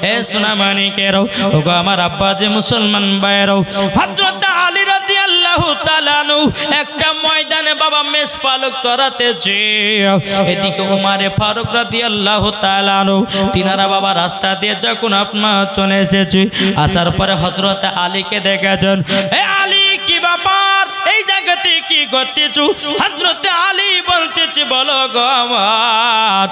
এ সোনা মানিকেরাও ওগো আমার আব্বা যে মুসলমান ভাইরাও হযরত আলী রাদিয়াল্লাহু তাআলা আনহু একটা ময়দানে বাবা মেষ পালক চড়াতেছে এদিকে ওমর ফারুক রাদিয়াল্লাহু তাআলা আনহু তিনারা বাবা রাস্তা দিয়ে যখন আপনার চলে এসেছে আসার পরে হযরত আলীকে দেখেছেন এ আলী কি ব্যাপার এই জায়গাতে কি করতেছো হযরত আলী বলতেছে বলো গো আমার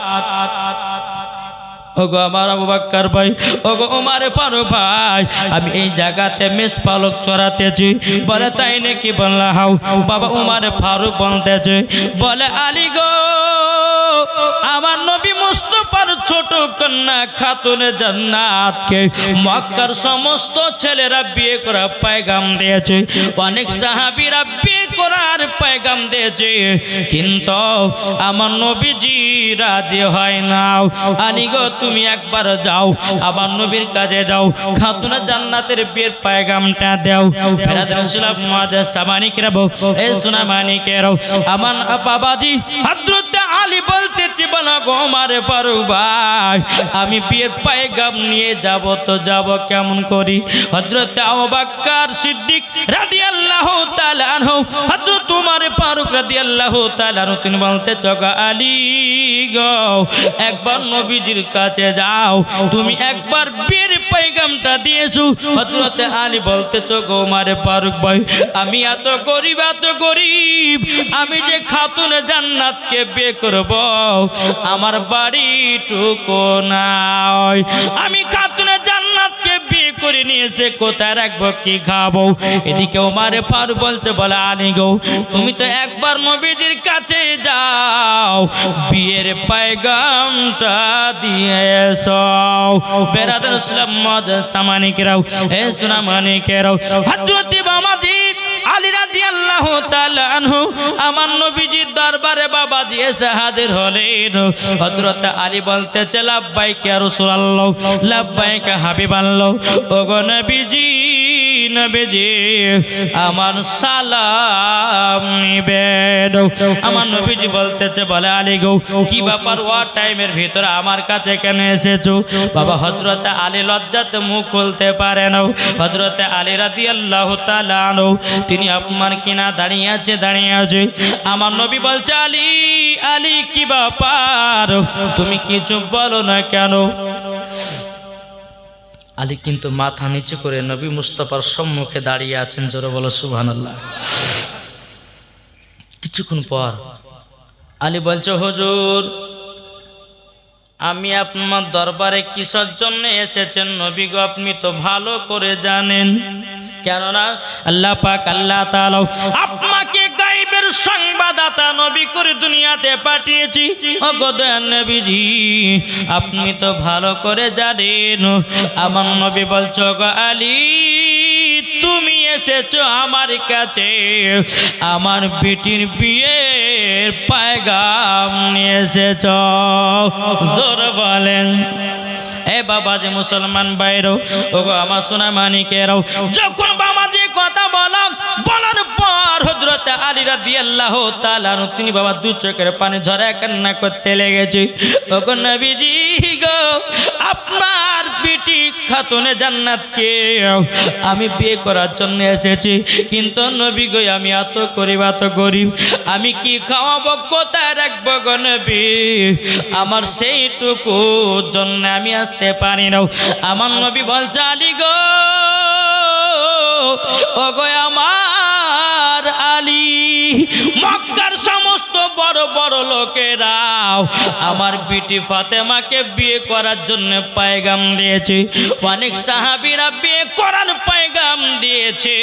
ওগো আমার আবু বকর ভাই ওগো ওমর ফারুক ভাই আমি এই জায়গাতে মেষ পালক চড়াতেছি বলে তাই নাকি বললা হাও বাবা ওমর ফারুক বলতেছে বলে আলী গো আমার নবী মুস্তাফার ছোট কন্যা খাতুনে জান্নাতকে মক্কার সমস্ত ছেলেরা বিয়ে করার পয়গাম দিয়েছে অনেক সাহাবীরা বিয়ে করার পয়গাম দিয়েছে কিন্তু আমার নবীজি রাজি হয় না আলী গো তুমি একবার যাও আমার নবীর কাছে যাও খাতুনে জান্নাতের বিয়ের পয়গামটা দাও ফেরাদের রাসূলুল্লাহ মুহাম্মদ সামানিকেরা এ সোনা মানিকেরাও আমার বাবাজি হযরত আলী বলতেছে বলো গো ওমর ফারুক ভাই আমি বিয়ের পয়গাম নিয়ে যাব তো যাব কেমন করি হযরত আবু বকর সিদ্দিক রাদিয়াল্লাহু তাআলা আনহু হযরত ওমর ফারুক রাদিয়াল্লাহু তাআলা আনহু তিনি বলতেছে গো আলী গো একবার নবীজির কাছে যাও তুমি একবার বিয়ের পয়গামটা দিয়েছো হযরত আলী বলতেছে গো ওমর ফারুক ভাই আমি এত গরিব আমি যে খাতুনে জান্নাতকে বিয়ে করব আমার বাড়িটুকু নাই আমি খাতুনে জান্নাতকে বিয়ে করে নিয়ে এসে কোথায় রাখবো কি খাবো এদিকে ওমর ফারুক বলছে বলে আলী গো তুমি তো একবার নবীজির কাছে যাও বিয়ের পয়গামটা দিয়ে এসো বেরাদার ইসলাম মদ সামানিকেরাও এ সোনা মানিকেরাও হযরত বাবাজি আলী রাদিয়াল্লাহু তাআলা আনহু আমার নবীজির দরবারে বাবাজি এসে হাজির হলেন হযরত আলী বলতেছে লাব্বাইক ইয়া রাসূলুল্লাহ লাব্বাইক হাবিবাল্লাহ ওগো নবীজি আমার সালাম নিবেন আমার নবীজি বলতেছে বলে আলী গো কি ব্যাপার ওয়া টাইমের ভিতরে আমার কাছে কেন এসেছো বাবা হযরত আলী লজ্জাতে মুখ খুলতে পারে না হযরত আলী রাদিয়াল্লাহু তাআলা আনহু তিনি আপনার কিনা দাঁড়িয়ে আছে আমার নবী বলছে আলী আলী কি ব্যাপার তুমি কিছু বলো না কেন আলী কিন্তু মাথা নিচু করে নবী মুস্তাফার সম্মুখে দাঁড়িয়ে আছেন জোরে বলো সুবহানাল্লাহ কিছুক্ষণ পর আলী বলছে হুজুর আমি আপনার দরবারে কিসের জন্য এসেছেন নবী গো আপনি তো ভালো করে জানেন কেননা আল্লাহ পাক আল্লাহ তাআলা আপনাকে গায়বের সংবাদদাতা নবী করে দুনিয়াতে পাঠিয়েছি ওগো দয়াল নবীজি আপনি তো ভালো করে জানেন আমার নবী বলছো গো আলী তুমি এসেছো আমার কাছে আমার বেটির বিয়ের পয়গাম নিয়ে এসেছো জোরে বলেন এ বাবাজি মুসলমান ভাইরো ওগো আমার সোনা মানিকেরাও যখন বাবাজি কথা বলার পর হযরত আলী রাদিয়াল্লাহু তাআলা তিনি বাবা দু চোখের পানি ঝরে কান্না করতে লেগেছে ওগো নবীজি গো আপনার বেটি খাতুনে জান্নাতকে আমি বিয়ে করার জন্য এসেছি কিন্তু নবী গো আমি এত গরিব আমি কি খাওয়াবো কোথায় রাখবো গো নবী আমার সেইটুকু জন্য আমি আসতে পারি না আমার নবী বলছে আলী গো ওগো আমার আলী মক্কার সমস্ত বড় বড় লোকেরাও আমার বিটি ফাতেমাকে বিয়ে করার জন্য পয়গাম দিয়েছে অনেক সাহাবীরা বিয়ে করার পয়গাম দিয়েছে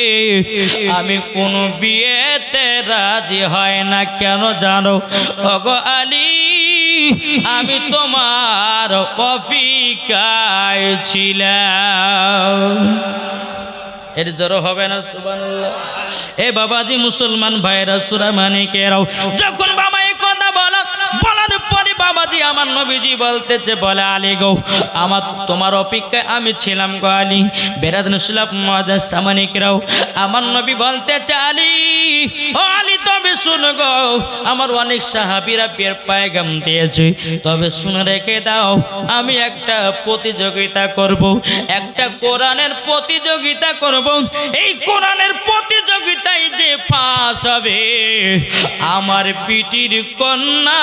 আমি কোন বিয়েতে রাজি হয় না কেন জানো ওগো আলী আমি তোমার অপেক্ষায় ছিলাম এর জোর হবে না সুবহানাল্লাহ এ বাবাজি মুসলমান ভাইরা সূরা মানিকেরাও যখন বাবা এই কথা বলার পরে বাবাজি আমার নবীজি বলতেছে বলে আলী গো আমার তোমার অপেক্ষায় আমি ছিলাম গো আলী বেরাদার ইসলাম মুআজ্জাজ সামানিকেরাও আমার নবী বলতেছে আলী ও আলী তবে শুনো গো, আমার অনেক সাহাবীরা বিয়ের পয়গাম দিয়েছে, তবে শুনে রেখে দাও, আমি একটা প্রতিযোগিতা করব, একটা কোরআনের প্রতিযোগিতা করব। এই কোরআনের প্রতিযোগিতায় যে ফার্স্ট হবে, আমার বিটির কন্যা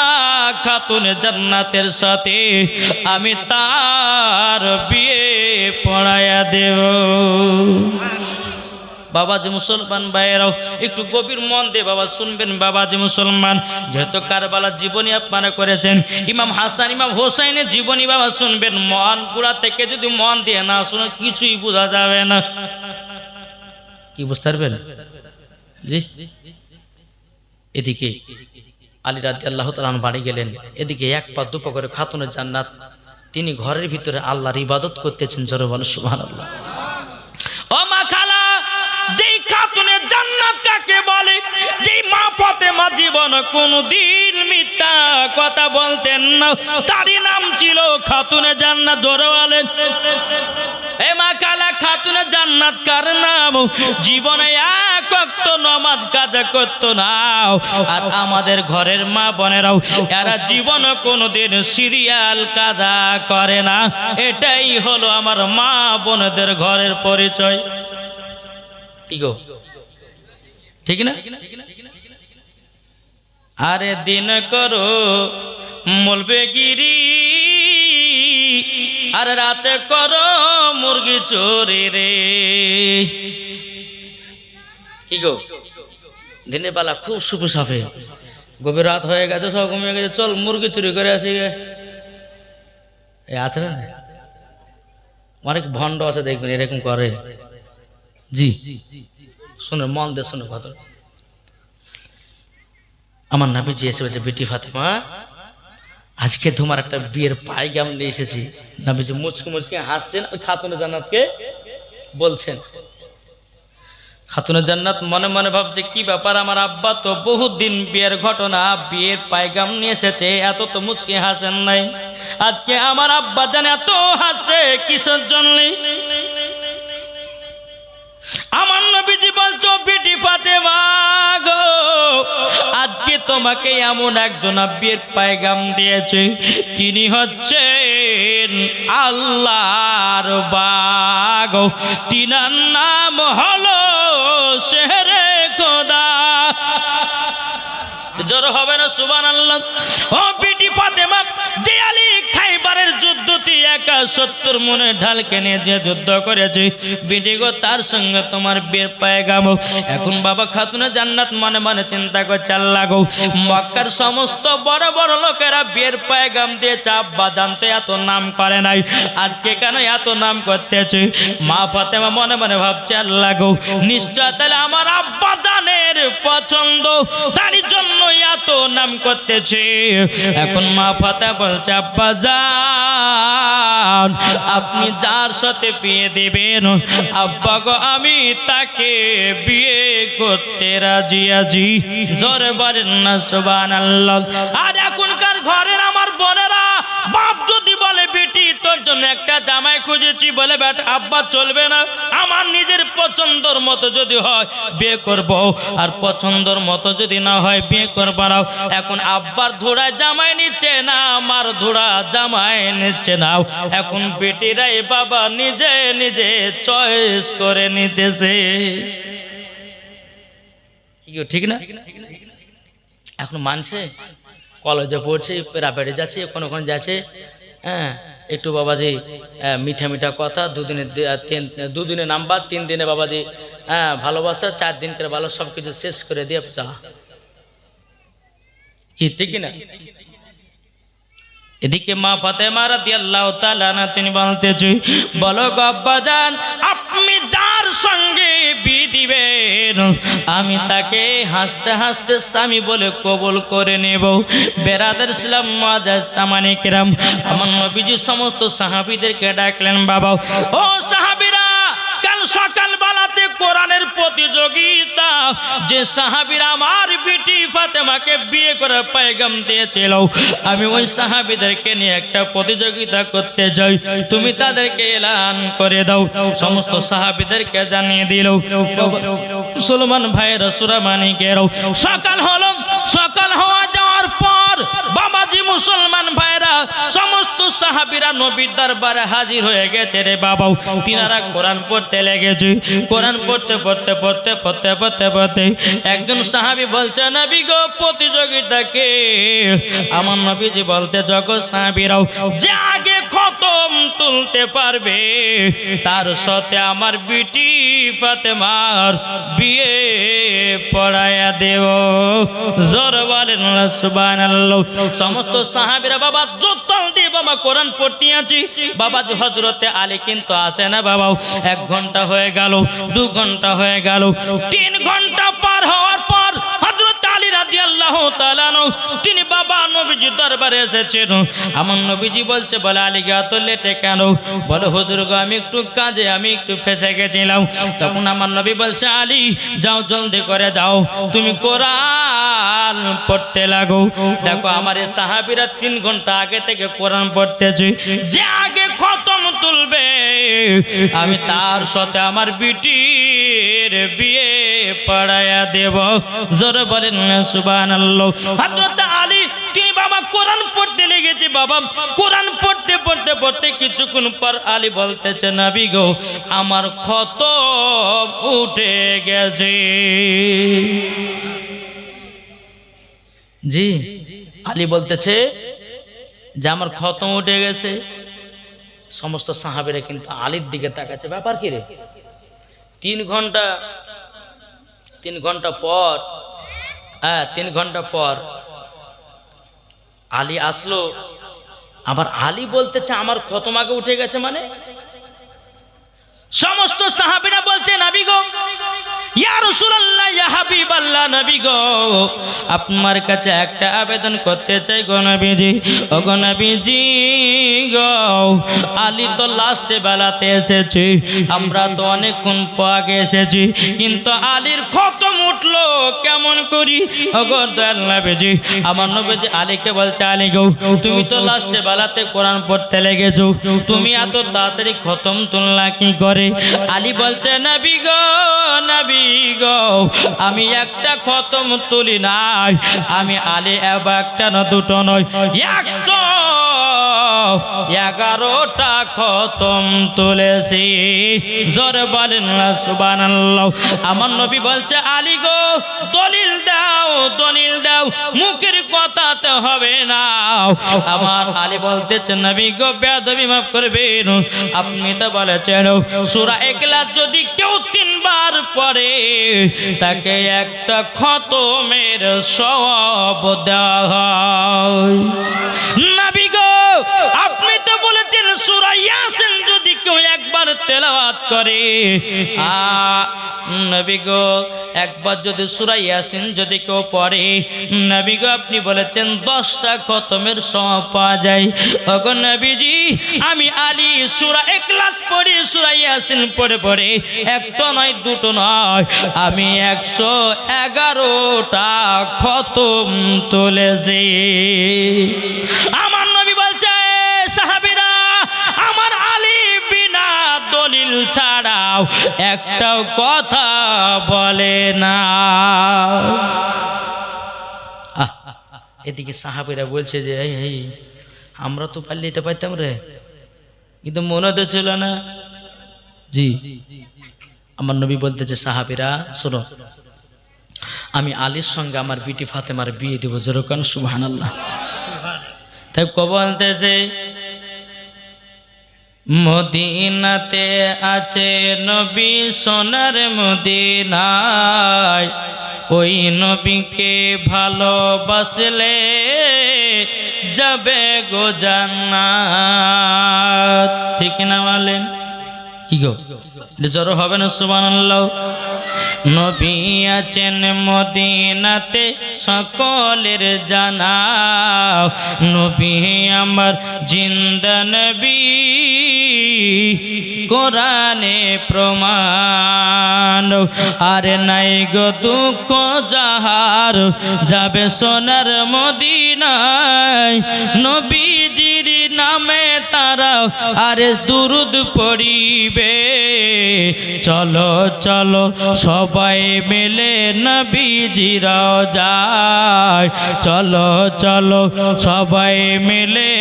খাতুনে জান্নাতের সাথে আমি তার বিয়ে পড়ায়া দেব। বাবাজি মুসলমান ভাইয়েরাও একটু গভীর মন দিয়ে বাবা শুনবেন। বাবাজি মুসলমান, যেহেতু কারবালার জীবনী আপনারা করেছেন, ইমাম হাসান ইমাম হোসাইনের জীবনী বাবা শুনবেন। মন গুড়া থেকে যদি মন দিয়ে না শুনে কিছুই বোঝা যাবে না। কি বুঝতে পারবেন? জি, এদিকে আলী রাদিয়াল্লাহু তাআলা বাড়ি গেলেন, এদিকে এক পা দুপা করে খাতুনে জান্নাত তিনি ঘরের ভিতরে আল্লাহর ইবাদত করতেছেন। জোরে বলো সুবহানাল্লাহ। ও মা খালা, যেই খাতুনে জান্নাত কাকে বলে, যেই মা ফাতেমা জীবন কোনদিন মিথ্যা কথা বলতেন না, তারই নাম ছিল খাতুনে জান্নাত। জোরে বলেন। এ মা খালা, খাতুনে জান্নাত কার নাম? জীবনে এক ওয়াক্ত নামাজ কাজা করতো না, আর আমাদের ঘরের মা বোনেরাও এরা জীবন কোনোদিন সিরিয়াল কাজা করে না। এটাই হলো আমার মা বোনদের ঘরের পরিচয়। ঠিক না? আরে দিন করো মলবেগিরি, আর রাতে করো মুরগি চোরি রে। কি গো, দিনের বেলা খুব শুভ সাফে, গভীর রাত হয়ে গেছে, সব ঘুমিয়ে গেছে, চল মুরগি চুরি করে আসি। আছে না, অনেক ভণ্ড আছে দেখবেন এরকম করে। জি শুনে মন দিয়ে শুনে কথা। আমার নবীজি এসে বলছে, বেটি ফাতেমা, আজকে তোমার একটা বিয়ের পায়গাম নিয়ে এসেছি। নবীজি মুচকে মুচকে হাসছেন, খাতুনে জান্নাতকে বলছেন। খাতুনে জান্নাত মনে মনে ভাবছে, কি ব্যাপার, আমার আব্বা তো বহুত দিন বিয়ের ঘটনা, বিয়ের পায়গাম নিয়ে এসেছে, এত তো মুচকে হাসেন নাই, আজকে আমার আব্বা জানে এত হাসছে কিসের জন্য? আমার নবীজি বলছো, বেটি ফাতেমা গো, আজকে তোমাকে এমন একজন বিয়ের পয়গাম দিয়েছে, তিনি হচ্ছেন আল্লাহর বাগ, তিনার নাম হলো শেরে খোদা। জোর হবে না সুবহানাল্লাহ? ও বেটি ফাতেমা, যে আলী খাইবারের যুদ্ধটি ৭১ মনে ঢালকে নিয়ে যে যুদ্ধ করেছে, বেটি গো, তার সঙ্গে তোমার বিয়ের পয়গাম। এখন বাবা খাতুনে জান্নাত মনে মনে চিন্তা করছে, আল্লাহ গো, মক্কার সমস্ত বড় বড় লোকেরা বিয়ের পয়গাম দিয়েছে, আব্বা জানতে এত নাম করে নাই, আজকে কেন এত নাম করতেছে? মা ফাতেমা মনে মনে ভাবছে, আল্লাহ গো, নিশ্চয় তাহলে আমার আব্বা জানের পছন্দ, তার জন্য এত নাম করতেছে। এখন মা ফাতেমা বলছে, আব্বা জান, আপনি যার সাথে বিয়ে দিবেন, আব্বা গো, আমি তাকে বিয়ে করতে রাজি আছি। জোরে বলেন না সুবহানাল্লাহ। আর এখনকার ঘরের আমার বোনেরা, বাপ যদি বলে, বেটি তোর জন্য একটা জামাই খুঁজেছি, বলে বেটা আব্বা চলবে না, আমার নিজের পছন্দর মতো যদি হয় বিয়ে করব, আর পছন্দর মতো যদি না হয় বিয়ে করব না। এখন আব্বার ধোড়া জামাই নিচ্ছে না, আমার ধোড়া জামাই নিচ্ছে না। এখন বেটিরাই বাবা নিজে নিজে চয়েস করে নিতেছে। ঠিক না? এখন মানছে, কলেজে পড়ছে, প্রাইভেটে যাচ্ছে, কোন যাচ্ছে, হ্যাঁ, একটু বাবাজি মিঠা মিঠা কথা, দুদিনে নাম্বার, 3 দিনে বাবাজি হ্যাঁ ভালোবাসা, 4 দিন করে ভালো, সব কিছু শেষ করে দিয়ে যা। কি ঠিক না? এদিকে মা ফাতেমা রাদিয়াল্লাহু তাআলা আনহা তিনি বলতেছে, বলো গো আব্বাজান, আপনি যার সঙ্গে বিয়ে দিবেন, আমি তাকে হাসতে হাসতে স্বামী বলে কবুল করে নেব। বেরাদার ইসলাম মুআজ্জাজ সামানে কিরাম, আমার নবীজি সমস্ত সাহাবীদেরকে ডাকলেন, বাবা ও সাহাবীরা, কাল সকাল বেলাতে কোরআনের প্রতিযোগিতা, যে সাহাবীরা আমার বিটি ফাতেমাকে বিয়ে করে পয়গাম দিয়েছিল, আমি ওই সাহাবীদেরকে নিয়ে একটা প্রতিযোগিতা করতে যাই, তুমি তাদেরকে এলান করে দাও। সমস্ত সাহাবীদেরকে জানিয়ে দিল। মুসলমান ভাইয়েরা সূরা মানিকেরও সকাল হলো, সকাল হওয়া যাওয়ার পর বাবাজি মুসলমান ভাইয়েরা সমস্ত সাহাবীরা নবীর দরবারে হাজির হয়ে গেছে রে বাবাও। তিনারা কোরআন পড়তে লেগেছে। কোরআন পড়তে পড়তে পড়তে পড়তে পড়তে পড়তে একজন সাহাবী বলছে, নবী গো প্রতিযোগিতাকে আমার নবীজি বলতে জগৎ সাহাবীরাও যে আগে খতম তুলতে পারবে তার সাথে আমার বিটি ফাতেমার বিয়ে পড়ায়া দেব। জোর বলেন সুবহানাল্লাহ। সমস্ত সাহাবীরা বাবা জোতাল দিয়ে বাবা কোরআন পড়তে আছি। বাবাজি হযরতে আলী কিন্তু আসে না বাবাও। 1 ঘন্টা হয়ে গেল, 2 ঘন্টা হয়ে গেল, 3 ঘন্টা পার হওয়ার পর হযরত আলী রাদিয়াল্লাহু তাআলা তিনি বাবা নবীজি দরবারে এসেছেন। আমার নবীজি বলছে, বলে আলী গা তো লেটে কেন? বলে হুজুর গো আমি একটু কাজে আমি একটু ফেসে গেছিলাম। তখন আমার নবী বলছে, আলী যাও জলদি করে যাও, তুমি কোরআন পড়তে লাগো। দেখো আমার এই সাহাবীরা 3 ঘন্টা আগে থেকে কোরআন পড়তেছে। যে আগে খতম তুলবে আমি তার সাথে আমার বিটির বিয়ে পড়ায়া দেব। জোরে বলেন সুবহানাল্লাহ। হযরত আলী তিনি বাবা কোরআন পড়তে লেগেছে। বাবা কোরআন পড়তে পড়তে পড়তে কিছুক্ষণ পর আলী বলতেছে, নবী গো আমার খতম উঠে গেছে। জি আলী বলতেছে যে আমার খতম উঠে গেছে। সমস্ত সাহাবীরা কিন্তু আলীর দিকে তাকাচ্ছে, ব্যাপার কি রে? 3 ঘন্টা পর 3 ঘন্টা পর আলী আসলো। আবার আলী বলতেছে আমার খতম আগে উঠে গেছে। মানে সমস্ত সাহাবীরা বলছে, নবী গো ইয়া রাসূলুল্লাহ ইয়া হাবিবাল্লাহ, নবী গো আপনার কাছে একটা আবেদন করতে চাই গো নবীজি। ও গো নবীজি গো আলী তো লাস্টে বেলাতে এসেছে, আমরা তো অনেকক্ষণ আগে এসেছি, কিন্তু আলীর খতম উঠলো কেমন করি? ও গো দয়াল নবীজি। আমার নবীজি আলীকে বলছে, আলী গো তুমি তো লাস্টে বেলাতে কোরআন পড়তে লেগেছো, তুমি এত তাড়াতাড়ি খতম তুললা কি করে? আলী বলছে, নবী গো নবী গো আমি একটা খতম তুলি নাই, আমি আলী একটা না দুটো নয় 111টা খতম তুলেছি। জোরে বলেন না সুবহানাল্লাহ। আমার নবী বলছে, আলী গো দলিল দাও, দলিল দাও, মুখের কথাতে হবে না। আমার আলী বলতেছে, নবী গো বেয়াদবি মাফ করবেন, আপনি তো বলেছেন সূরা ইখলাস যদি কেউ 3 বার পড়ে তাকে একটা খতমের সওয়াব দেওয়া হয়। নবী গো আপনি তো বলেছেন সূরা ইয়াসিন যদি কেউ একবার তেলাওয়াত করে, নবী গো একবার যদি সূরা ইয়াসিন যদি কেউ পড়ে, নবী গো আপনি বলেছেন 10টা খতমের সওয়াব পাওয়া যায়। ওগো নবীজি আমি আলী সূরা ইখলাস পড়ি, সূরা ইয়াসিন পড়ে পড়ে একটা নয় দুটো নয় আমি 111টা খতম তুলেছি। আমার নবী বলছে, সাহাবীরা আমার আলী বিনা দলিল ছাড়াও একটাও কথা বলে না। এদিকে সাহাবীরা বলছে যে এই আমরা তো পারলে এটা পাইতাম রে, কিন্তু মনে তো ছিল না। জি আমার নবী বলতেছে, সাহাবীরা শোনো, আমি আলীর সঙ্গে আমার বিটি ফাতেমার বিয়ে দেবো। যেরকম সুবহানাল্লাহ। তাই বলতেছে, মদিনাতে আছে নবী সোনার মদিনায়, ওই নবীকে ভালোবাসলে যাবে গো জান্নাত। ঠিক না বলেন? কি গো জড়ো হবে না? সুবহানাল্লাহ। নবী আছেন মদিনাতে সকলের জানা, নবী আমার জিন্দা নবী কোরআনে প্রমাণ। আর নাই গো দুঃখ যাহার যাবে সোনার মদিনায়, নবীজির নামে তারা আরে দুরুদ পড়িবে চলো চলো সবাই মিলে নবীজির যায় চলো চলো সবাই মিলে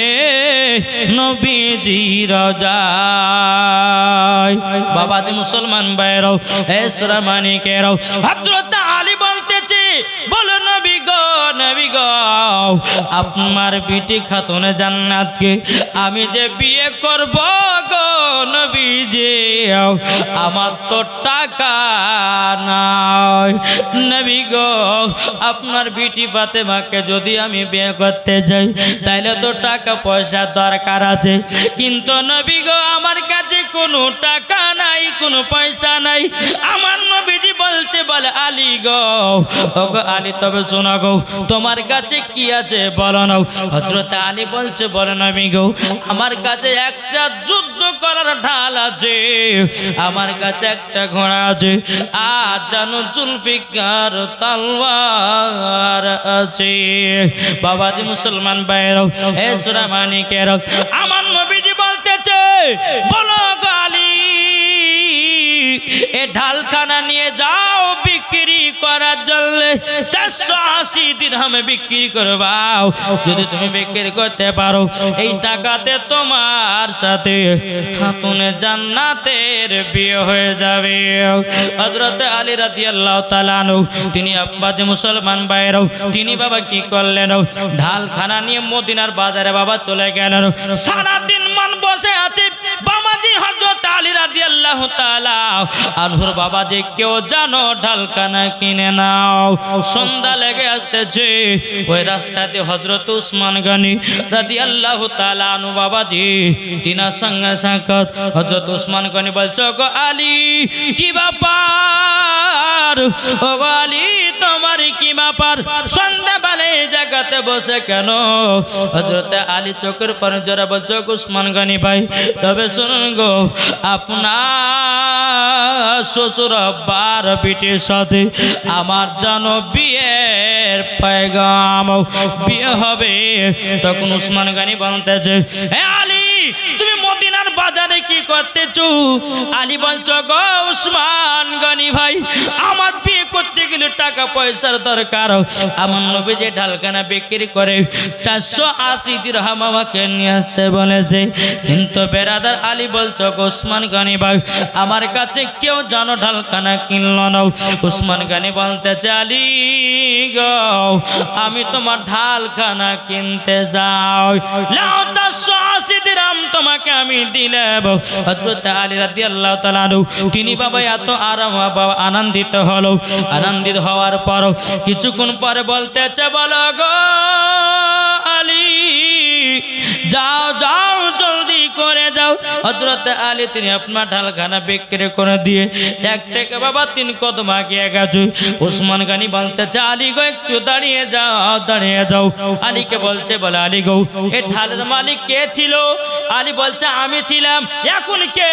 নবীজির যায় বাবাজি মুসলমান ভাইরাও এ সূরা মানিকেরাও হযরত আলী বলতেছে বলো নবী গো আপনার বিটি খাতুনে জান্নাতকে আমি যে বিয়ে করব গো নবীজি আমার তো টাকা নাই নবী গো আপনার বিটি ফাতেমাকে যদি আমি বিয়ে করতে যাই তাইলে তো টাকা পয়সা দরকার আছে কিন্তু নবী গো আমার কাছে কোনো টাকা নাই কোনো পয়সা নাই আমার নবীজি বলছে বলে আলী গো ওগো আলী তবে শোনো গো তোমার কাছে কি আছে বলো না হযরত আলী বলছে বলে নবী গো আমার কাছে একটা যুদ্ধ করার ঢাল আছে আমার কাছে একটা ঘোড়া আছে আর জানো জুলফিকার তলোয়ার আছে বাবাজি মুসলমান ভাইরাও এ সূরা মানিকেরাও আমার নবীজি বলতেছে বলো গো আলী এ ঢালখানা নিয়ে যাও বিক্রি করার জন্য 480 দিরহামে বিক্রি করবাও যদি তুমি বিক্রি করতে পারো এই টাকাতে তোমার সাথে খাতুনে জান্নাতের বিয়ে হয়ে যাবে হযরত আলী রাদিয়াল্লাহু তাআলা আনহু তিনি আব্বাজি মুসলমান ভাইরাও তিনি বাবা কি করলেন ঢালখানা নিয়ে মদিনার বাজারে বাবা চলে গেলেন সারা দিন মান বসে আছে বাবাজি হযরত আলী রাদিয়াল্লাহু তাআলা আনহুর বাবা যে কেউ জানো ঢালখানা কিনে নাও সন্ধ্যা লেগে আসতেছে ওই রাস্তাতে হযরত উসমান গনি রাদিয়াল্লাহু তাআলা আনহু বাবাজি তিনার সঙ্গে সাক্ষাৎ হযরত উসমান গনি বলছো গো আলী কি ব্যাপার ও আলী তোমার কি ব্যাপার সন্ধ্যাবেলা এই জায়গাতে বসে কেন হযরত আলী চোখের পানি জোরে বলছো উসমান গনি ভাই তবে শুনুন গো আপনার শ্বশুর আব্বার পিঠের সাথে আমার জানো বিয়ের পয়গাম বিয়ে হবে তখন উসমান গনি বলতেছে হে আলী তুমি মদিনার বাজারে কি করতেছো আলী বলছো গো উসমান গনি ভাই আমার বিয়ে করতে গেলে টাকা পয়সার দরকার আমার নবী যে ঢালখানা বিক্রি করে 480 দিরহাম আমাকে নিয়ে আসতে বলেছে কিন্তু বেরাদার আলী বলছো গো উসমান গনি ভাই আমার কাছে কেউ জানো ঢালখানা কিনলো না উসমান গনি বলতেছে আলী গো আমি তোমার ঢালখানা কিনতে যাই লাও 480 দিরহাম তোমাকে আমি দিলাম হযরত আলী রাদিয়াল্লাহু তাআলা তিনি বাবা এত আরাম বাবা আনন্দিত হলো আনন্দিত হওয়ার পর কিছুক্ষণ পরে বলতেছে বলো গো আলী যাও যাও জলদি করে যাও হযরত আলী তিনি আপনার ঢালখানা বিক্রি করে দিয়ে এক থেকে বাবা 3 কদম এগিয়ে গেছে উসমান গনি বলতেছে আলী গো একটু দাঁড়িয়ে যাও আলীকে বলছে বলে আলী গো এই ঢালের মালিক কে ছিল আলী বলছে আমি ছিলাম এখন কে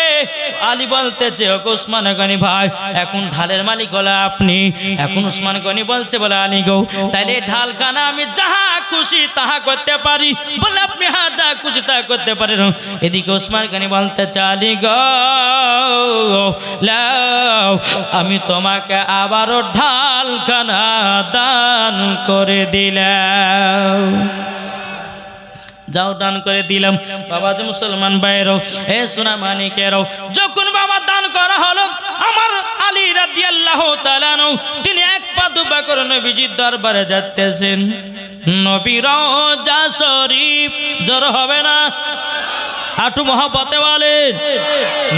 আলী বলতেছে উসমান গনি ভাই এখন ঢালের মালিক হলো আপনি এখন উসমান গনি বলছে বলে আলী গো তাইলে ঢালখানা আমি যাহা খুশি তাহা করতে পারি বলে আপনি হ্যাঁ যা খুশি তা করতে পারেন এদিকে উসমান গনি বলতেছে আলী গো লাও আমি তোমাকে আবারও ঢালখানা দান করে দিলাম যাও দান করে দিলাম বাবাজি মুসলমান ভাইরাও এ সোনা মানিকেরাও যখন বাবা দান করা হলো আমার আলী রাদিয়াল্লাহু তাআলা তিনি এক পা দুপা করে নবীজির দরবারে যাচ্ছেন নবীর রওজা শরীফ জোর হবে না আটু মহব্বতে বলেন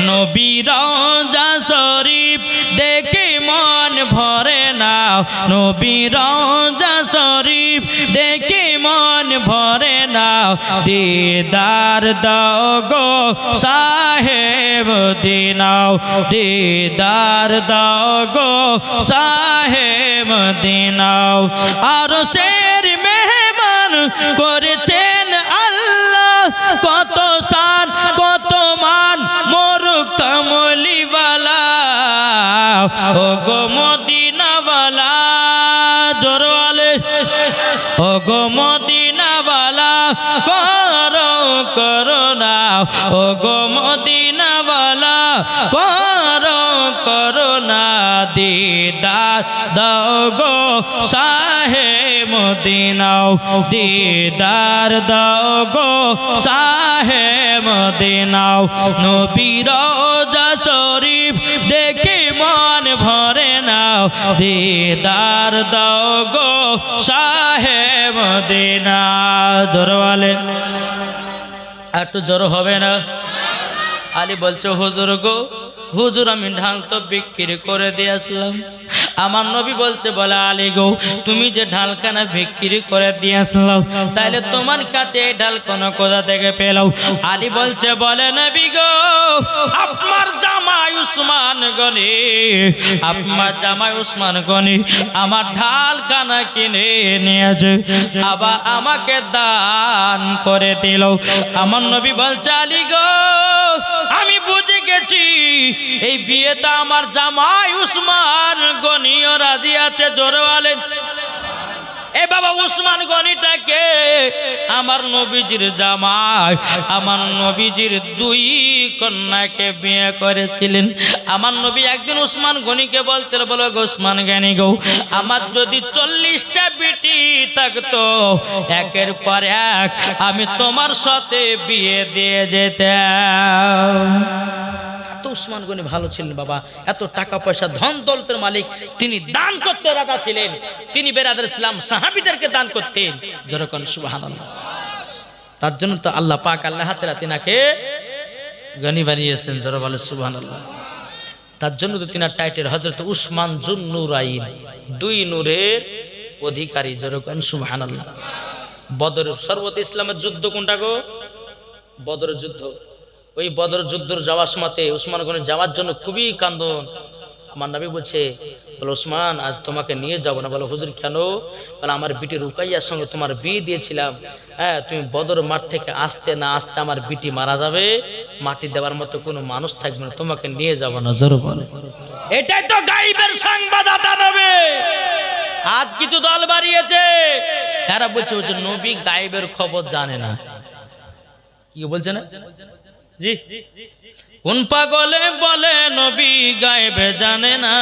নবীর রওজা শরীফ দেখে মন ভরে না নবীর রওজা শরীফ দেখে মন ভরে না দিদার দাও গো সাহেব দিনাও দিদার দাও গো সাহেব দিনাও আর শের মেহমান করেছেন আল্লাহ কত শান কত মান মোর কমলিওয়ালা ও গো মদিনাওয়ালা জোরওয়ালে ও গো মদিনাওয়ালা করো করো করুণা দিদার দাও গো শাহে মদিনা দিদার দাও গো শাহে মদিনা নবীর রওজা শরীফ দেখে মন ভরে না দিদার দাও গো শাহে মদিনা জোরে বলেন একটু জোর হবে না আলী বলছে হুজুর গো হুজুর আমি ঢাল তো বিক্রি করে দিয়ে আসলাম আমার নবী বলছে বলে আলী গো তুমি যে ঢালখানা বিক্রি করে দিয়ে আসলাম তাইলে তোমার কাছে এই ঢাল কোন কোথা থেকে পেলাও আলী বলছে বলে নবী গো আপনার জামাই উসমান গনি আপনার জামাই উসমান গনি আমার ঢালখানা কিনে নিয়েছে আবার আমাকে দান করে দিল আমার নবী বলছে আলী গো আমি বুঝে গেছি এই বিয়েটা আমার জামাই উসমান গনিও রাজি আছে জোরে বলেন এ বাবা উসমান গনিটাকে আমার নবীজির জামাই আমার নবীজির দুই কন্যাকে বিয়ে করেছিলেন আমার নবী একদিন উসমান গনিকে বলতে বলো গো উসমান গনি গো আমার যদি 40টা বেটি থাকতো একের পর এক আমি তোমার সাথে বিয়ে দিয়ে যেতাম এত উসমান গনি ভালো ছিলেন বাবা এত টাকা পয়সা ধন দৌলতের মালিক তিনি দান করতে রাজা ছিলেন তিনি বেরাদার ইসলাম সাহাবীদেরকে দান করতেন যেরকম সুবহানাল্লাহ তার জন্য তো আল্লাহ পাক আল্লাহ তাআলা তিনাকে গনি বানিয়েছেন জোরে বলে সুবহানাল্লাহ তার জন্য তো তিনার টাইটেল হযরত উসমান জুন নুরাইন দুই নূরের অধিকারী যেরকম সুবহানাল্লাহ বদরের সর্বত ইসলামের যুদ্ধ কোনটা গো বদরের যুদ্ধ ওই বদর যুদ্ধের যাওয়ার সময়তে উসমান গনি যাওয়ার জন্য খুবই কান্দন আমার নবী বলছে বলে উসমান আজ তোমাকে নিয়ে যাব না বলে হুজুর কেন বলে আমার বিটি রুকাইয়ার সঙ্গে তোমার বিয়ে দিয়েছিলাম হ্যাঁ তুমি বদর মাঠ থেকে আসতে না আসতে আমার বিটি মারা যাবে মাটি দেওয়ার মতো কোনো মানুষ থাকবে না তোমাকে নিয়ে যাব না জোরে বলে এটাই তো গায়েবের সংবাদ আদানবে আজ কিছু দল বাড়িয়েছে এরা বলছে নবী গায়েবের খবর জানে না কি বলছে না জি কোন পাগলে বলে নবী গায়েবে জানে না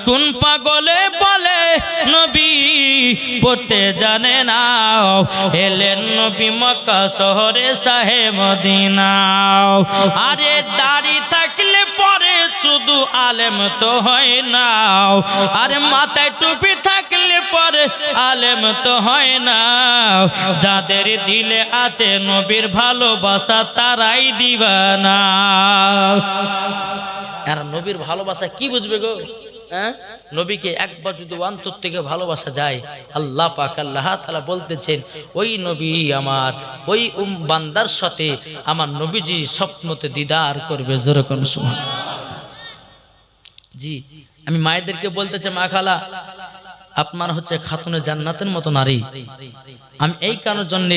কোন পাগলে বলে নবী পড়তে জানে না এলেন নবী মক্কা শহরে শাহে মদিনা আরে দাড়ি থাকলে পরে শুধু আলেম তো হয় না আরে মাথায় টুপি থাকলে পরে আলেম তো হয় না যাদের দিলে আছে নবীর ভালোবাসা তারাই দিবানা এরা নবীর ভালোবাসা কি বুঝবে গো হ্যাঁ নবীকে একবার যদি অন্তর থেকে ভালোবাসা যায় আল্লাহ পাক আল্লাহ তাআলা বলতেছেন ওই নবী আমার ওই বান্দার সাথে আমার নবীজি স্বপ্নতে দিদার করবে যেরকম সুবহানাল্লাহ জি আমি মায়েদেরকে বলতে চাই মা খালা আপনার হচ্ছে খাতুনে জান্নাতের মতো নারী আমি এই কারণের জন্য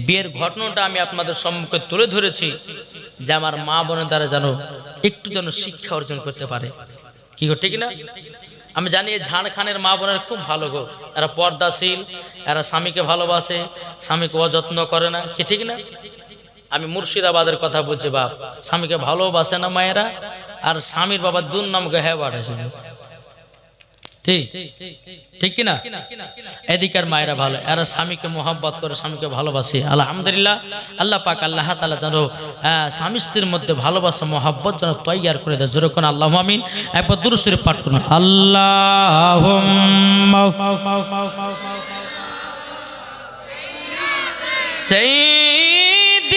বিয়ের ঘটনাটা আমি আপনাদের সম্মুখে তুলে ধরেছি যে আমার মা বোনের দ্বারা যেন একটু যেন শিক্ষা অর্জন করতে পারে কি গো ঠিক না আমি জানি ঝাড়খানের মা বোনের খুব ভালো গো এরা পর্দাশীল এরা স্বামীকে ভালোবাসে স্বামীকে অযত্ন করে না কি ঠিক না আমি মুর্শিদাবাদের কথা বলছি বাপ স্বামীকে ভালোবাসে না মায়েরা আর স্বামীর বাবা দুর্নামকে হ্যাঁ বাড়েছে ঠিক ঠিক কিনা এদিকার মায়েরা ভালো এরা স্বামীকে মোহাব্বত করে স্বামীকে ভালোবাসে আলহামদুলিল্লাহ আল্লাহ পাক আল্লাহ তাআলা যেন স্বামী স্ত্রীর মধ্যে ভালোবাসা মোহাব্বত যেন তৈয়ার করে দেয় জোরে কোন আল্লাহুম্মা আমিন একবার দুরূদ শরীফ পাঠ করুন আল্লাহুম্মা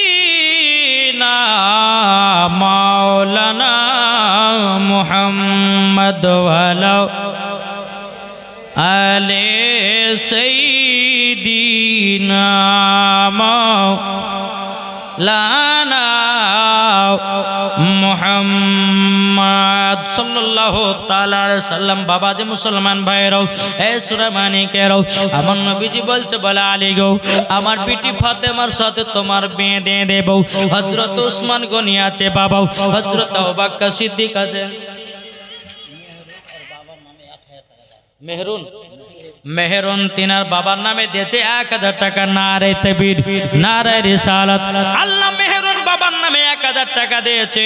সাইয়্যিদিনা মাওলানা মুহাম্মদ ওয়ালা আলে সাইয়্যিদিনা মাওলানা মুহাম্মদ সাল্লাল্লাহু তাআলা আলাইহি সাল্লাম বাবা যে মুসলমান ভাইরাও এ সূরা মানিকেরাও আমার নবীজি বলছে বলে আলী গো আমার বিটি ফাতেমার সাথে তোমার বিয়ে দিয়ে দেব হযরত ওসমান গনি আছে বাবা হযরত আবু বকর সিদ্দিক আছে মেহরুন মেহেরন তিনার বাবার নামে দিয়েছে 1000 টাকা। নারে তাকবীর, নারে রিসালাত। আল্লাহ মেহেরন বাবার নামে 1000 টাকা দিয়েছে।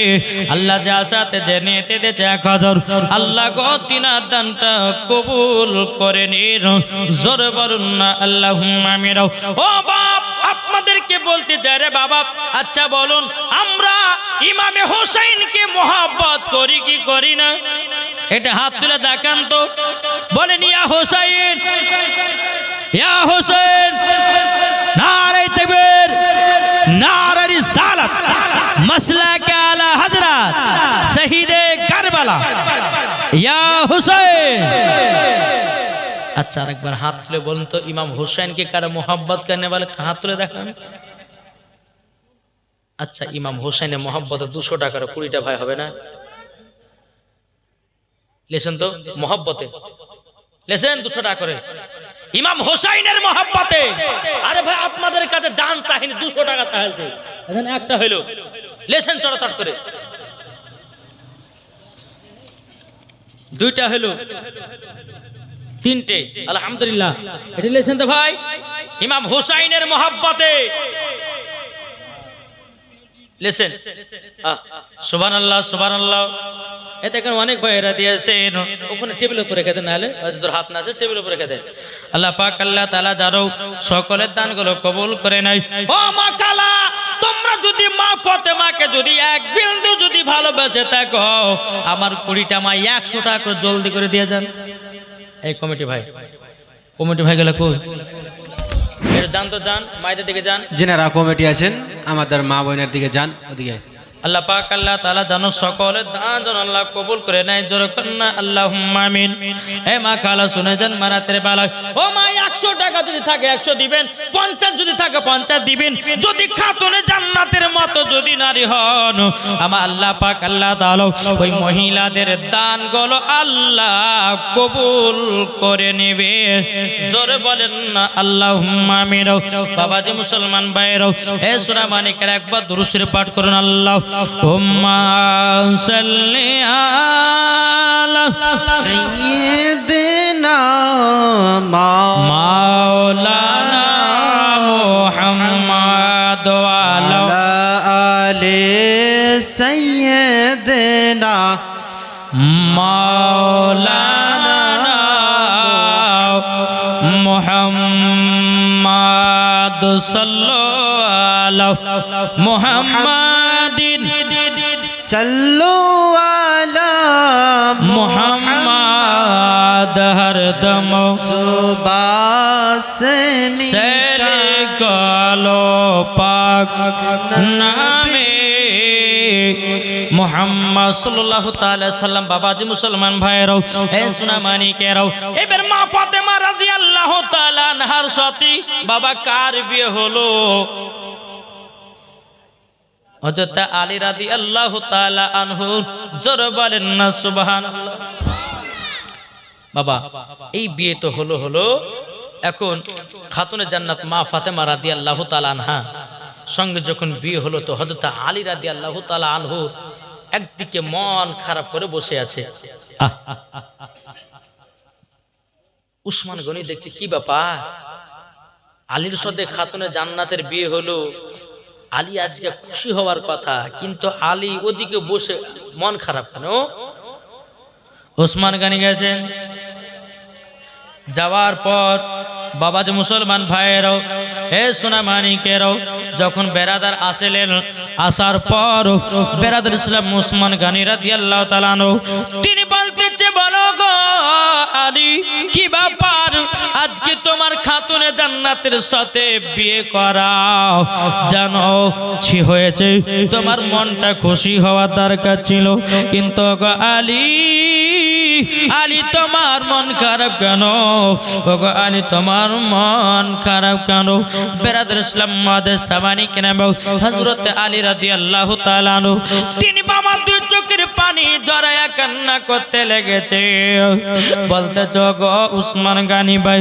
আল্লাহ যা সাথে যে নিতে দিয়েছে 1000। আল্লাহ গো তিনার দানটা কবুল করে নিন। জোরে বলুন না আল্লাহুম্মা আমিন। ও বাপ, আপনাদেরকে বলতে চাই রে বাবা, আচ্ছা বলুন আমরা ইমামে হোসেনকে মহব্বত করি কি করি না? এটা হাত তুলে দেখান তো, বলেন ইয়া হোসেন, ইয়া হোসেন। নারে তাকবীর, নারে রিসালাত, মাসলাকে আলা হযরত শহীদে কারবালা ইয়া হোসেন। আচ্ছা আরেকবার হাত তুলে বলুন তো, ইমাম হোসেনকে কারা মোহাব্বত করনে वाले হাত তুলে দেখান। আচ্ছা ইমাম হোসেনের মোহাব্বতে 200 টাকার 20টা ভাই হবে না? লেছেন তো মোহাব্বতে, লেছেন 200 টাকা করে ইমাম হোসেনের মোহাব্বতে। আরে ভাই আপনাদের কাছে জান চাহিনি, 200 টাকা চাইছে, এখানে একটা হইলো, লেছেন চড়াচড় করে। 2টা হইলো, 3টে, আলহামদুলিল্লাহ। এটা লেছেন তো ভাই ইমাম হোসেনের মোহাব্বতে, লেছেন। সুবহানাল্লাহ, সুবহানাল্লাহ। এতে কেন অনেক ভাইয়েরা দিয়েছেন, ওখানে টেবিলের উপরে রেখে দেন, নাহলে তোর হাত না আছে টেবিলের উপরে রেখে দেন। আল্লাহ পাক আল্লাহ তাআলা যারও সকলের দানগুলো কবুল করে নাই। ও মা কালা, তোমরা যদি মা ফাতেমাকে যদি এক বিন্দু যদি ভালোবেসে থাকো, আমার 20টা মা 100 টাকা করে জলদি করে দিয়ে যান। এই কমিটি ভাই, কমিটি ভাই গেলে কই? যান তো যান, মায়েদের দিকে যান, যিনারা কমিটি আছেন আমাদের মা বোনের দিকে যান, ওদিকে। আল্লাহ পাক আল্লাহ তাআলা জানো সকলের দান যেন আল্লাহ কবুল করে নেয়। জোরে কন্না আল্লাহুম্মা আমিন। এ মা খালা শুনে যান, মারাতের বেলা ও মা 100 টাকা যদি থাকে 100 দিবেন, 50 যদি থাকে 50 দিবেন। যদি খাতুনে জান্নাতের মতো যদি নারী হন, আমার আল্লাহ পাক আল্লাহ তাআলা ওই মহিলাদের দানগুলো আল্লাহ কবুল করে নেবে। জোরে বলেন না আল্লাহুম্মা আমিন। বাবাজি মুসলমান ভাইরাও, এ সূরা মানিকের একবার দুরূদ শরীফ পাঠ করুন। আল্লাহ হুম্মা সাল্লি আলা সাইয়্যিদিনা মাওলানা মুহাম্মদ ওয়া আলা আলি সাইয়্যিদিনা মাওলানা মুহাম্মদ সাল্লাল্লাহু আলা মুহাম্মাদিন সাল্লু আলা মুহাম্মদ হরদম সুবাসনি কালো পাক নামে মুহাম্মদ সাল্লাল্লাহু তাআলা সাল্লাম। বাবাজি মুসলমান ভাইরাও, এ সোনা মানিকেরাও, এবার মা ফাতেমা রাদিয়াল্লাহু তাআলা আনহার সাথে বাবা কার বিয়ে হলো? হযরত আলী রাদিয়াল্লাহু তাআলা আনহু। জোরে বলেন না সুবহানাল্লাহ। বাবা এই বিয়ে তো হলো, এখন খাতুনে জান্নাত মা ফাতেমা রাদিয়াল্লাহু তাআলা আনহা সঙ্গে যখন বিয়ে হলো, তো হযরত আলী রাদিয়াল্লাহু তাআলা আনহু একদিকে মন খারাপ করে বসে আছে। উসমান গনি দেখছে কি ব্যাপার, আলীর সাথে খাতুনে জান্নাতের বিয়ে হলো, আলী আজকে খুশি হওয়ার কথা, কিন্তু আলী ওদিকে বসে মন খারাপ কেন? ওসমান গানি গেছেন, যাওয়ার পর বাবাজি মুসলমান ভাইয়েরাও, হে সোনা মানিকেরাও, যখন বেরাদার আসলেন, আসার পর বেরাদার ইসলাম ওসমান গানি রাদিয়াল্লাহু তাআলা আনহু তিনি বলতেছে, বলো গো আলী কি ব্যাপার, আজকে তোমার খাতুনে জান্নাতের সাথে বিয়ে করাও, জানো ছি হয়েছে, তোমার মনটা খুশি হওয়ার দরকার ছিল, কিন্তু গো আলী, আলী তোমার মন খারাপ কেন? ওগো আলী তোমার মন খারাপ কেন? বেরাদর ইসলাম মাদে সামানি কেনাম হযরত আলী রাদিয়াল্লাহু তাআলা আনহু তিনি বাবা দুই চোখের পানি জড়ায়া কান্না করতে লেগেছে, বলতে গো উসমান গানি ভাই,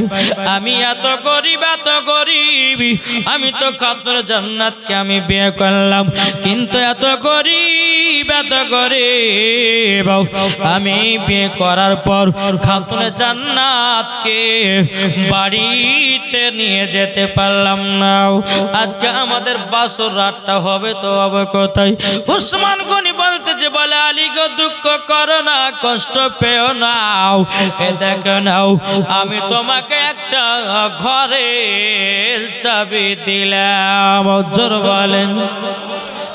আমি এত গরিব, আমি তো খাতুনে জান্নাতকে আমি বিয়ে করলাম, কিন্তু এত গরিব গরিব এত গরিব আমি বিয়ে করার পর খাতুনে জান্নাতকে বাড়িতে নিয়ে যেতে পারলাম না। আজকে আমাদের বাসর রাতটা হবে তো হবে কোথায়? উসমান গনি বলতে যে বলে আলী গো দুঃখ করো না, কষ্ট পেও না, এ দেখো নাও আমি তোমাকে একটা ঘরের চাবি দিলাম। জোর বলেন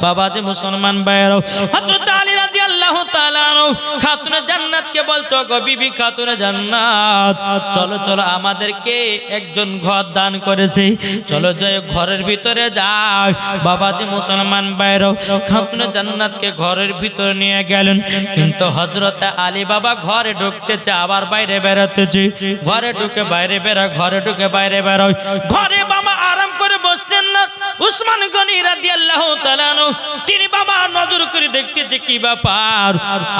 বাবা যে মুসলমান ভাইয়েরাও, হযরত আলী রাদিয়াল্লাহু তাআলা আনহু খাতুনে জান্নাতকে বলতো গো বিবি খাতুনে জান্নাত চলো চলো আমাদেরকে একজন ঘর দান করেছে, চলো যাই ঘরের ভিতরে যাই। বাবা যে মুসলমান ভাইয়েরাও খাতুনে জান্নাতকে ঘরের ভিতরে নিয়ে গেলেন, কিন্তু হযরত আলী বাবা ঘরে ঢুকতেছে আবার বাইরে বেরোতেছে, ঘরে ঢুকে বাইরে বেরো, ঘরে ঢুকে বাইরে বেরো। ঘরে বাবা আরাম করে বসছেন না। উসমান গনি রাদিয়াল্লাহু তাআলা আনহু তিনি বাবা নজর করে দেখতেছে কি ব্যাপার,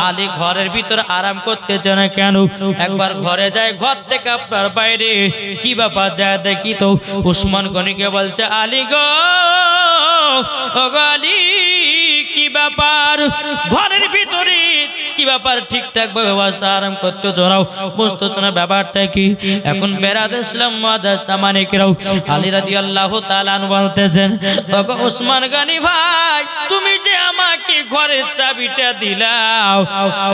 আলী ঘরের ভিতরে আরাম করতেছে না কেন? একবার ঘরে যায়, ঘর থেকে আপনার বাইরে কি ব্যাপার যায় দেখি তো। উসমান গনিকে বলছে আলী গো, ও গো আলী কি ব্যাপার, ঘরের ভিতরে কি ব্যাপার ঠিকঠাক ভাবে ব্যবস্থা আরাম করতে জানাও, বুঝতেছ না ব্যাপারটা কি? এখন বেরাদর ইসলাম মাদ্রাসা মানিকরাও আলী রাদিয়াল্লাহু তাআলা আনহু বলতেছেন ওগো উসমান গনি ভাই তুমি যে আমাকে ঘরের চাবিটা দিলাও,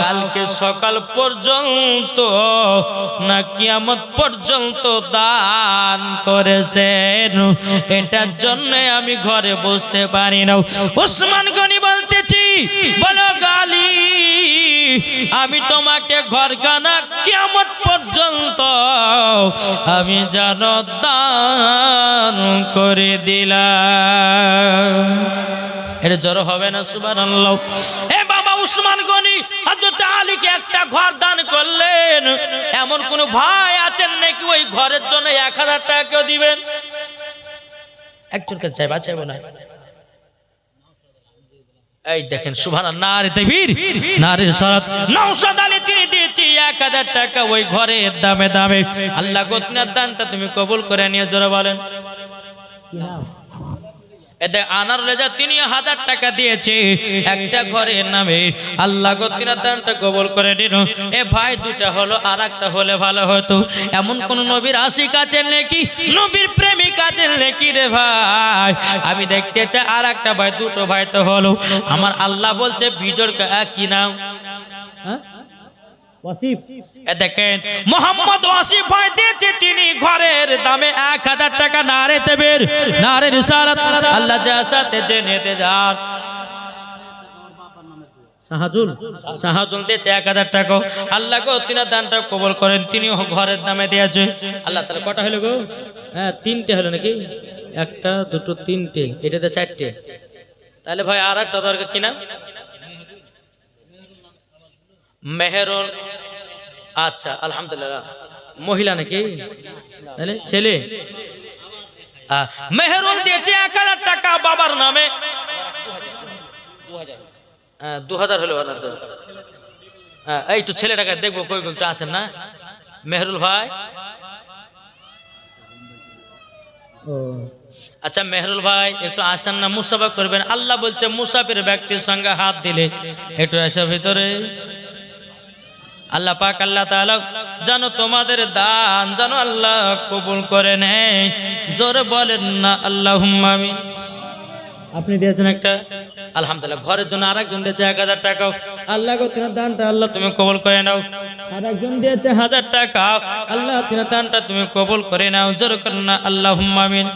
কালকে সকাল পর্যন্ত না কিয়ামত পর্যন্ত দান করেছেন, এটার জন্য আমি ঘরে বসতে পারি না। উসমান গনি বলতেছি বলো গালি আমি তোমাকে ঘরখানা কিয়ামত পর্যন্ত আমি যেন দান করে দিলাম। এর জড়ো হবে না সুবহানাল্লাহ। এ বাবা উসমান গনি হযরত আলীকে একটা ঘর দান করলেন, এমন কোন ভাই আছেন নাকি ওই ঘরের জন্য 1000 টাকা কেউ দিবেন? একজনকে চাই বাঁচাবো না। এই দেখেন সুবহানাল্লাহ, নারে তাকবীর, নারে সালাত। নওশাদ আলী তিনি দিয়েছি 1000 টাকা ওই ঘরের দামে দামে। আল্লাহ গো তোমার দানটা তুমি কবুল করে নিয়ে জোরে বলেন। এতে আনার রেজা তিনি 1000 টাকা দিয়েছে একটা ঘরের নামে। আল্লাহ গো তিনার দানটা কবুল করে নিন। এ ভাই দুটা হলো, আর একটা হলে ভালো হতো। এমন কোন নবীর আশিক আছেন নাকি, নবীর প্রেমিক আছেন নাকি রে ভাই? আমি দেখতে চাই আর একটা ভাই, দুটো ভাই তো হলো। আমার আল্লাহ বলছে বিজোড় কি নাম? হ্যাঁ ওয়াসিফ। এ দেখেন মোহাম্মদ ওয়াসিফ ভাই দিয়েছে তিনি ঘরের দামে 1000 টাকা। নারে তাকবীর, নারে রিসালাত। আল্লাহ জাসাতে জেনেতে যান শাহজুল দিয়েছে 1000 টাকা। আল্লাহ গো তিনার দানটা কবুল করেন, তিনি ঘরের দামে দিয়েছে। আল্লাহ তাআলা কটা হলো গো? হ্যাঁ 3টে হলো নাকি? একটা দুটো তিনটে, এটাতে 4টে। তাহলে ভাই আর একটা দরকার কি নাম? মেহেরুল। আচ্ছা আলহামদুলিল্লাহ, মহিলা নাকি? তাহলে ছেলে। মেহেরুল দিয়েছে 1000 টাকা বাবার নামে। 2000 হলো। এই তো ছেলেটাকে দেখবো কই কই আছেন না মেহেরুল ভাই। আচ্ছা মেহেরুল ভাই একটু আসেন না, মুসাফা করবেন। আল্লাহ বলছে মুসাফির ব্যক্তির সঙ্গে হাত দিলে একটু এসে ভিতরে। আল্লাহ পাক আল্লাহ তাআলা জানো তোমাদের দান জানো আল্লাহ কবুল করে নেয়। জোরে বলেন না আল্লাহুম্মা আমিন। আপনি দিয়েছেন একটা, আলহামদুলিল্লাহ। ঘরের জন্য আরেকজন দিয়েছে 1000 টাকা। আল্লাহ গো তোমার দানটা আল্লাহ তুমি কবুল করে নাও। আরেকজন দিয়েছে 1000 টাকা। আল্লাহ তোমার দানটা তুমি কবুল করে নাও। জোরে করেন না আল্লাহুম্মা আমিন।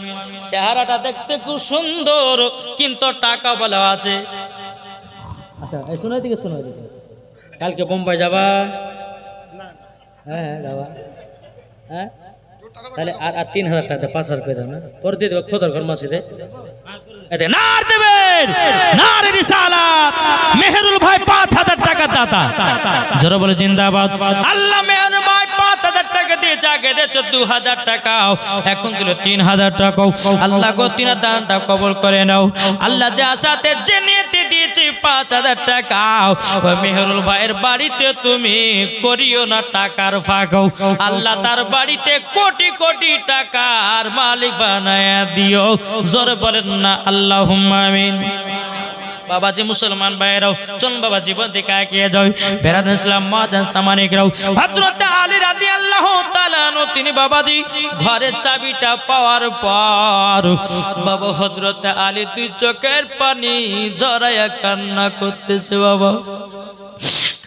চেহারাটা দেখতে খুব সুন্দর, কিন্তু টাকা বলা আছে। আচ্ছা এই শোনাই দিকে শোনাই দিকে। কালকে বোম্বাই যাবা? হ্যাঁ যাবা। হ্যাঁ তাহলে আর 3000 টাকা 5000 পেয়ে দাও না, পরে দিয়ে দেবো খোদার ঘর মসজিদে। নার দেবেন, নারে রিসালাত। মেহেরুল ভাই 5000 টাকা দাতা। জোরে বলে জিন্দাবাদ। আল্লাহ মেহেরুল ভাই 5000 টাকা দিয়েছে, আগে দিয়েছে 2000 টাকা, এখন দিল 3000 টাকা। আল্লাহ গো তিনার দানটা কবুল করে নাও। আল্লাহ যা সাথে যে নিয়তে দিয়েছে 5000 টাকা, ওই মেহেরুল ভাইয়ের বাড়িতে তুমি করিও না টাকার ফাঁকাও। আল্লাহ তার বাড়িতে কোটি কোটি টাকার মালিক বানায়া দিও। জোরে বলেন না আল্লাহুম্মা আমিন। বাবাজি মুসলমান ভাইরাও চল বাবা জীবন থেকে এগিয়ে যাও বেরাদ ইসলাম মাজান সামানিকরাও হযরত আলী রাদিয়াল্লাহু তাআলা আনহু তিনি বাবাজি ঘরের চাবিটা পাওয়ার পর বাবা হযরত আলী দুই চোখের পানি জড়াইয়া কান্না করতেছে বাবা